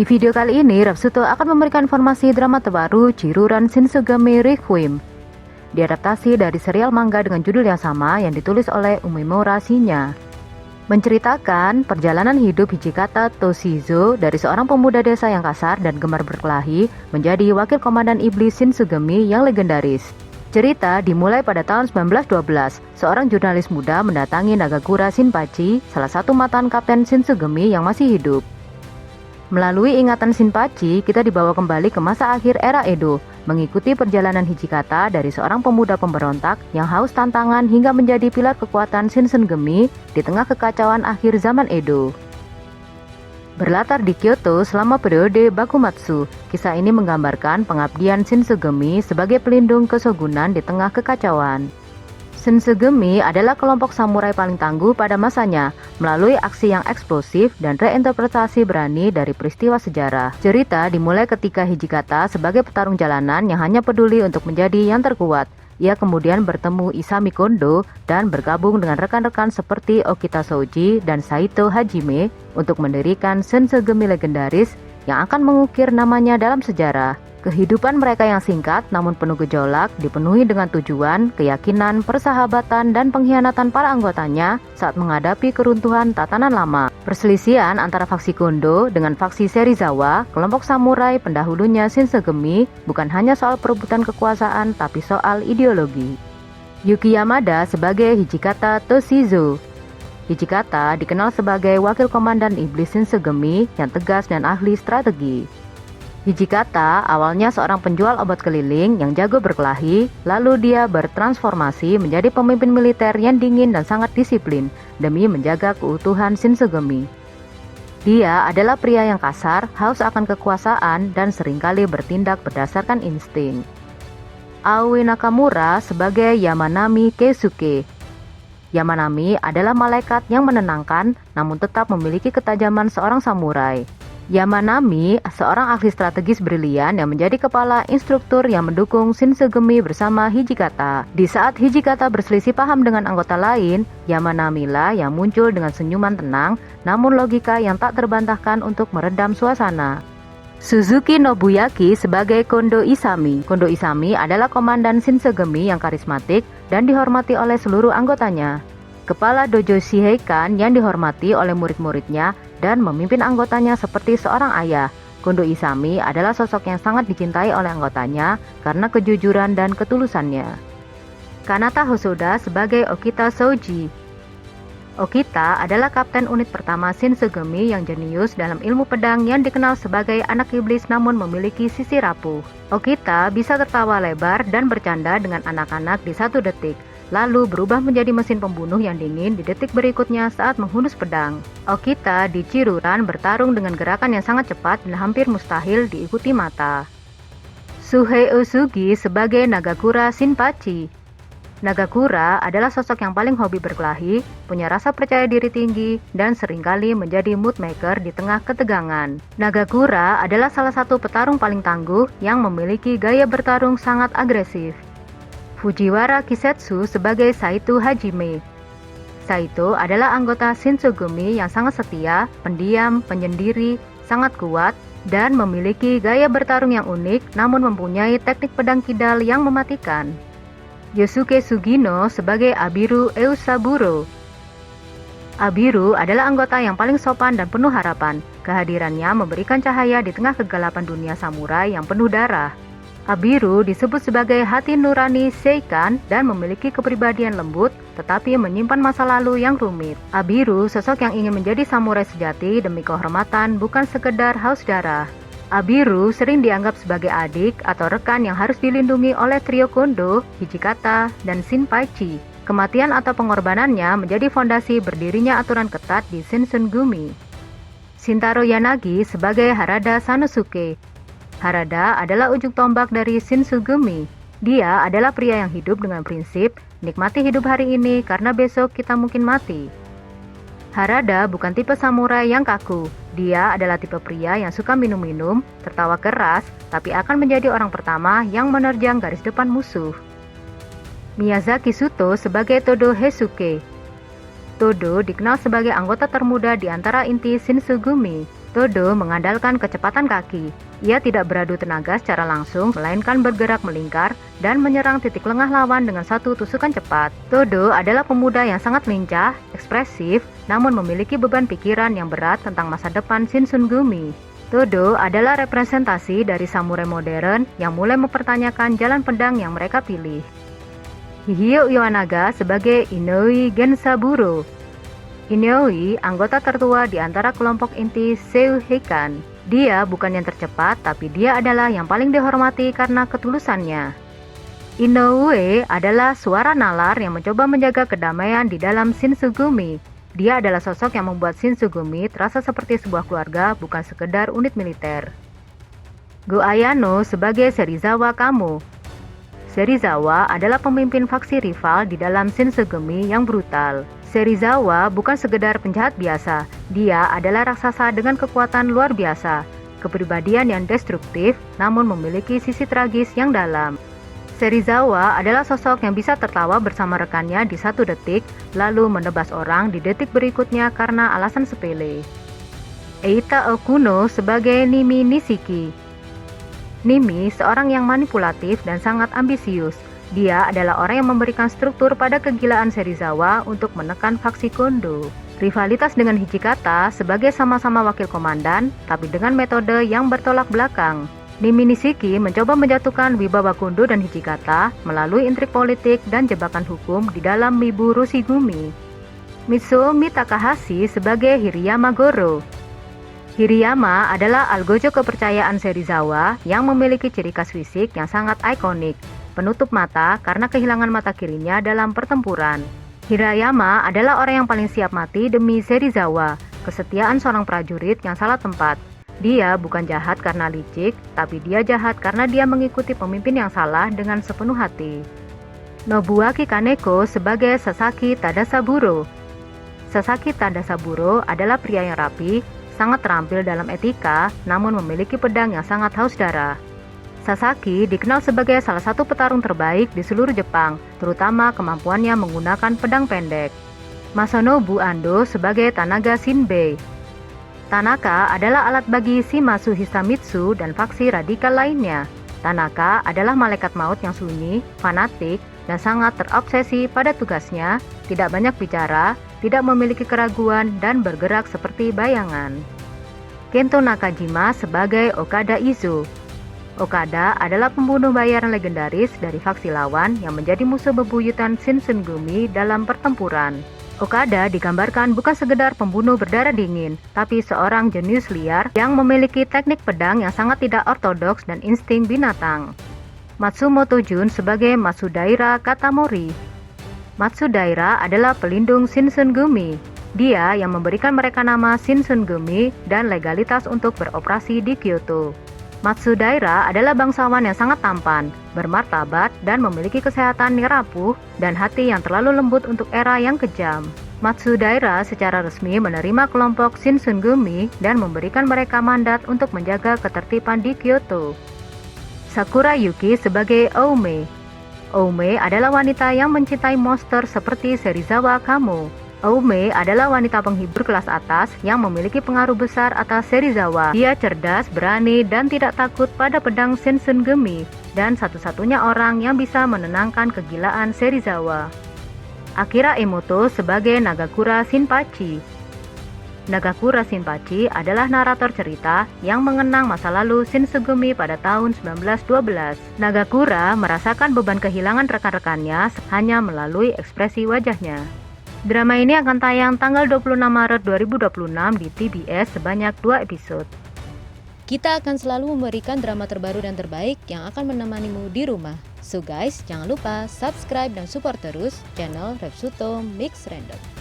Di video kali ini, Rapsuto akan memberikan informasi drama terbaru Chiruran Shinsugami Requiem. Diadaptasi dari serial manga dengan judul yang sama yang ditulis oleh Umemura Shinya. Menceritakan perjalanan hidup Hijikata Toshizo dari seorang pemuda desa yang kasar dan gemar berkelahi menjadi wakil komandan iblis Shinsugami yang legendaris. Cerita dimulai pada tahun 1912. Seorang jurnalis muda mendatangi Nagakura Shinpachi, salah satu mantan kapten Shinsugami yang masih hidup. Melalui ingatan Shinpachi, kita dibawa kembali ke masa akhir era Edo, mengikuti perjalanan Hijikata dari seorang pemuda pemberontak yang haus tantangan hingga menjadi pilar kekuatan Shinsengumi di tengah kekacauan akhir zaman Edo. Berlatar di Kyoto selama periode Bakumatsu, kisah ini menggambarkan pengabdian Shinsengumi sebagai pelindung kesogunan di tengah kekacauan. Shinsengumi adalah kelompok samurai paling tangguh pada masanya, melalui aksi yang eksplosif dan reinterpretasi berani dari peristiwa sejarah. Cerita dimulai ketika Hijikata sebagai petarung jalanan yang hanya peduli untuk menjadi yang terkuat. Ia kemudian bertemu Isami Kondo dan bergabung dengan rekan-rekan seperti Okita Shoji dan Saito Hajime untuk mendirikan Shinsengumi legendaris yang akan mengukir namanya dalam sejarah. Kehidupan mereka yang singkat namun penuh gejolak dipenuhi dengan tujuan, keyakinan, persahabatan, dan pengkhianatan para anggotanya saat menghadapi keruntuhan tatanan lama. Perselisihan antara faksi Kondo dengan faksi Serizawa, kelompok samurai pendahulunya Shinsengumi, bukan hanya soal perebutan kekuasaan tapi soal ideologi. Yuki Yamada sebagai Hijikata Toshizo. Hijikata dikenal sebagai wakil komandan iblis Shinsengumi yang tegas dan ahli strategi. Hijikata awalnya seorang penjual obat keliling yang jago berkelahi, lalu dia bertransformasi menjadi pemimpin militer yang dingin dan sangat disiplin demi menjaga keutuhan Shinsengumi. Dia adalah pria yang kasar, haus akan kekuasaan, dan seringkali bertindak berdasarkan insting. Aoi Nakamura sebagai Yamanami Keisuke. Yamanami adalah malaikat yang menenangkan namun tetap memiliki ketajaman seorang samurai. Yamanami, seorang ahli strategis brilian yang menjadi kepala instruktur yang mendukung Shinsengumi bersama Hijikata. Di saat Hijikata berselisih paham dengan anggota lain, Yamanami lah yang muncul dengan senyuman tenang, namun logika yang tak terbantahkan untuk meredam suasana. Suzuki Nobuyaki sebagai Kondo Isami. Kondo Isami adalah komandan Shinsengumi yang karismatik dan dihormati oleh seluruh anggotanya. Kepala dojo Shiheikan yang dihormati oleh murid-muridnya dan memimpin anggotanya seperti seorang ayah. Kondo Isami adalah sosok yang sangat dicintai oleh anggotanya karena kejujuran dan ketulusannya. Kanata Hosoda sebagai Okita Shoji. Okita adalah kapten unit pertama Shinsengumi yang jenius dalam ilmu pedang yang dikenal sebagai anak iblis namun memiliki sisi rapuh. Okita bisa tertawa lebar dan bercanda dengan anak-anak di satu detik, lalu berubah menjadi mesin pembunuh yang dingin di detik berikutnya saat menghunus pedang. Okita di Chiruran bertarung dengan gerakan yang sangat cepat dan hampir mustahil diikuti mata. Suhei Usugi sebagai Nagakura Shinpachi. Nagakura adalah sosok yang paling hobi berkelahi, punya rasa percaya diri tinggi, dan seringkali menjadi mood maker di tengah ketegangan. Nagakura adalah salah satu petarung paling tangguh yang memiliki gaya bertarung sangat agresif. Fujiwara Kisetsu sebagai Saito Hajime. Saito adalah anggota Shinsengumi yang sangat setia, pendiam, penyendiri, sangat kuat, dan memiliki gaya bertarung yang unik namun mempunyai teknik pedang kidal yang mematikan. Yosuke Sugino sebagai Abiru Eusaburo. Abiru adalah anggota yang paling sopan dan penuh harapan. Kehadirannya memberikan cahaya di tengah kegelapan dunia samurai yang penuh darah. Abiru disebut sebagai hati nurani Seikan dan memiliki kepribadian lembut tetapi menyimpan masa lalu yang rumit. Abiru sosok yang ingin menjadi samurai sejati demi kehormatan, bukan sekedar haus darah. Abiru sering dianggap sebagai adik atau rekan yang harus dilindungi oleh trio Kondo, Hijikata, dan Shinpachi. Kematian atau pengorbanannya menjadi fondasi berdirinya aturan ketat di Shinsengumi. Shintaro Yanagi sebagai Harada Sanosuke. Harada adalah ujung tombak dari Shinsengumi. Dia adalah pria yang hidup dengan prinsip, nikmati hidup hari ini karena besok kita mungkin mati. Harada bukan tipe samurai yang kaku. Dia adalah tipe pria yang suka minum-minum, tertawa keras, tapi akan menjadi orang pertama yang menerjang garis depan musuh. Miyazaki Suto sebagai Todo Heisuke. Todo dikenal sebagai anggota termuda di antara inti Shinsengumi. Todo mengandalkan kecepatan kaki. Ia tidak beradu tenaga secara langsung, melainkan bergerak melingkar dan menyerang titik lengah lawan dengan satu tusukan cepat. Todo adalah pemuda yang sangat lincah, ekspresif, namun memiliki beban pikiran yang berat tentang masa depan Shinsengumi. Todo adalah representasi dari samurai modern yang mulai mempertanyakan jalan pedang yang mereka pilih. Hihio Iwanaga sebagai Inoue Gensaburo. Inoue, anggota tertua di antara kelompok inti Seiheikan. Dia bukan yang tercepat, tapi dia adalah yang paling dihormati karena ketulusannya. Inoue adalah suara nalar yang mencoba menjaga kedamaian di dalam Shinsengumi. Dia adalah sosok yang membuat Shinsengumi terasa seperti sebuah keluarga, bukan sekedar unit militer. Go Ayano sebagai Serizawa Kamo. Serizawa adalah pemimpin faksi rival di dalam Shinsengumi yang brutal. Serizawa bukan sekedar penjahat biasa, dia adalah raksasa dengan kekuatan luar biasa, kepribadian yang destruktif, namun memiliki sisi tragis yang dalam. Serizawa adalah sosok yang bisa tertawa bersama rekannya di 1 detik, lalu menebas orang di detik berikutnya karena alasan sepele. Eita Okuno sebagai Nimi Nishiki. Nimi seorang yang manipulatif dan sangat ambisius. Dia adalah orang yang memberikan struktur pada kegilaan Serizawa untuk menekan faksi Kondo. Rivalitas dengan Hijikata sebagai sama-sama wakil komandan, tapi dengan metode yang bertolak belakang. Nimi Nishiki mencoba menjatuhkan wibawa Kondo dan Hijikata melalui intrik politik dan jebakan hukum di dalam Mibu Roshigumi. Mitsuomi Takahashi sebagai Hirayama Goro. Hirayama adalah algojo kepercayaan Serizawa yang memiliki ciri khas fisik yang sangat ikonik. Penutup mata karena kehilangan mata kirinya dalam pertempuran. Hirayama adalah orang yang paling siap mati demi Serizawa, kesetiaan seorang prajurit yang salah tempat. Dia bukan jahat karena licik, tapi dia jahat karena dia mengikuti pemimpin yang salah dengan sepenuh hati. Nobuaki Kaneko sebagai Sasaki Tadasaburo. Sasaki Tadasaburo adalah pria yang rapi, sangat terampil dalam etika, namun memiliki pedang yang sangat haus darah. Sasaki dikenal sebagai salah satu petarung terbaik di seluruh Jepang, terutama kemampuannya menggunakan pedang pendek. Masanobu Ando sebagai Tanaga Shinbei. Tanaka adalah alat bagi Shimazu Hisamitsu dan faksi radikal lainnya. Tanaka adalah malaikat maut yang sunyi, fanatik, dan sangat terobsesi pada tugasnya, tidak banyak bicara, tidak memiliki keraguan, dan bergerak seperti bayangan. Kento Nakajima sebagai Okada Izu. Okada adalah pembunuh bayaran legendaris dari faksi lawan yang menjadi musuh bebuyutan Shinsengumi dalam pertempuran. Okada digambarkan bukan sekedar pembunuh berdarah dingin, tapi seorang jenius liar yang memiliki teknik pedang yang sangat tidak ortodoks dan insting binatang. Matsumoto Jun sebagai Matsudaira Katamori. Matsudaira adalah pelindung Shinsengumi. Dia yang memberikan mereka nama Shinsengumi dan legalitas untuk beroperasi di Kyoto. Matsudaira adalah bangsawan yang sangat tampan, bermartabat, dan memiliki kesehatan yang rapuh dan hati yang terlalu lembut untuk era yang kejam. Matsudaira secara resmi menerima kelompok Shinsengumi dan memberikan mereka mandat untuk menjaga ketertiban di Kyoto. Sakura Yuki sebagai Oume. Oume adalah wanita yang mencintai monster seperti Serizawa Kamo. Oume adalah wanita penghibur kelas atas yang memiliki pengaruh besar atas Serizawa. Dia cerdas, berani, dan tidak takut pada pedang Shinsengumi, dan satu-satunya orang yang bisa menenangkan kegilaan Serizawa. Akira Emoto sebagai Nagakura Shinpachi. Nagakura Shinpachi adalah narator cerita yang mengenang masa lalu Shinsengumi pada tahun 1912. Nagakura merasakan beban kehilangan rekan-rekannya hanya melalui ekspresi wajahnya. Drama ini akan tayang tanggal 26 Maret 2026 di TBS sebanyak 2 episode. Kita akan selalu memberikan drama terbaru dan terbaik yang akan menemanimu di rumah. So guys, jangan lupa subscribe dan support terus channel Repsuto Mix Random.